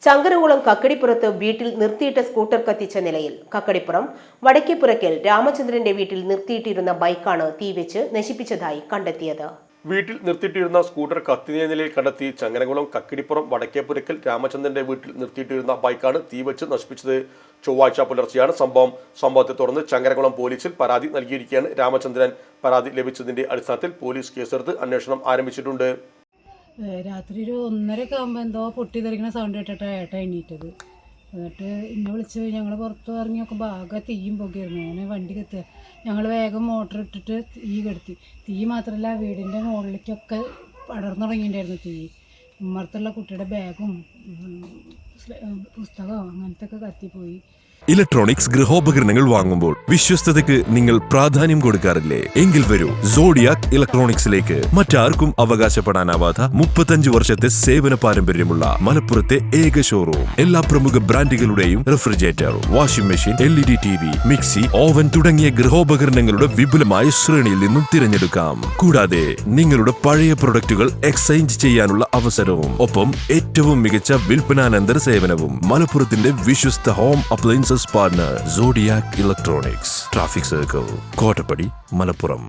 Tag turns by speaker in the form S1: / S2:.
S1: ചങ്കരംകുളം കക്കടിപ്പുറത്ത് വീട്ടിൽ നിർത്തിയിട്ട സ്കൂട്ടർ കത്തിച്ച നിലയിൽ. കക്കടിപ്പുറം വടക്കേപ്പുരയ്ക്കൽ രാമചന്ദ്രന്റെ വീട്ടിൽ നിർത്തിയിട്ടിരുന്ന ബൈക്കാണ് തീവെച്ച് നശിപ്പിച്ചതായി കണ്ടെത്തിയത്.
S2: വീട്ടിൽ നിർത്തിയിട്ടിരുന്ന സ്കൂട്ടർ കത്തിയ നിലയിൽ കണ്ടെത്തി. ചങ്ങരംകുളം കക്കിടിപ്പുറം വടക്കേപ്പുരയ്ക്കൽ രാമചന്ദ്രന്റെ വീട്ടിൽ നിർത്തിയിട്ടിരുന്ന ബൈക്കാണ് തീവെച്ച് നശിപ്പിച്ചത്. ചൊവ്വാഴ്ച പുലർച്ചെയാണ് സംഭവം. സംഭവത്തെ തുടർന്ന് ചങ്ങരംകുളം പോലീസിൽ പരാതി നൽകിയിരിക്കുകയാണ് രാമചന്ദ്രൻ. പരാതി ലഭിച്ചതിന്റെ അടിസ്ഥാനത്തിൽ പോലീസ് കേസെടുത്ത് അന്വേഷണം ആരംഭിച്ചിട്ടുണ്ട്.
S3: രാത്രി ഒരു 1:30 ആകുമ്പോൾ എന്തോ പൊട്ടിത്തെറിക്കുന്ന സൗണ്ട് കേട്ടിട്ടാണ് ഏട്ടൻ എണീറ്റത്. എന്നിട്ട് എന്നെ വിളിച്ച് ഞങ്ങൾ പുറത്ത് ഇറങ്ങി നോക്കുമ്പോൾ ആകെ തീയും പുകയായിരുന്നു. അങ്ങനെ വണ്ടി കത്തുക. ഞങ്ങൾ വേഗം മോട്ടർ ഇട്ടിട്ട് തീ കെടുത്തി. തീ മാത്രമല്ല, വീടിൻ്റെ മുകളിലേക്കൊക്കെ പടർന്നു തുടങ്ങിയിട്ടുണ്ടായിരുന്നു തീ. ഉമ്മറത്തുള്ള കുട്ടിയുടെ ബാഗും പുസ്തകവും അങ്ങനത്തെ ഒക്കെ കത്തിപ്പോയി.
S4: ഇലക്ട്രോണിക്സ് ഗൃഹോപകരണങ്ങൾ വാങ്ങുമ്പോൾ വിശ്വസ്തതയ്ക്ക് നിങ്ങൾ പ്രാധാന്യം കൊടുക്കാറില്ലേ? എങ്കിൽ വരൂ സോഡിയാക് ഇലക്ട്രോണിക്സിലേക്ക്. മറ്റാർക്കും അവകാശപ്പെടാനാവാത്ത 35 വർഷത്തെ സേവന പാരമ്പര്യമുള്ള മലപ്പുറത്തെ ഏക ഷോറൂം. എല്ലാ പ്രമുഖ ബ്രാൻഡുകളുടെയും refrigerator, washing machine, LED TV, mixie, oven തുടങ്ങിയ ഗൃഹോപകരണങ്ങളുടെ വിപുലമായ ശ്രേണിയിൽ നിന്നും തിരഞ്ഞെടുക്കാം. കൂടാതെ നിങ്ങളുടെ പഴയ പ്രൊഡക്റ്റുകൾ എക്സ്ചേഞ്ച് ചെയ്യാനുള്ള അവസരവും, ഒപ്പം ഏറ്റവും മികച്ച വിൽപ്പനാനന്തര സേവനവും. മലപ്പുറത്തിന്റെ വിശ്വസ്ത home appliances partner Zodiac electronics. Traffic circle, Kottappadi, Malappuram.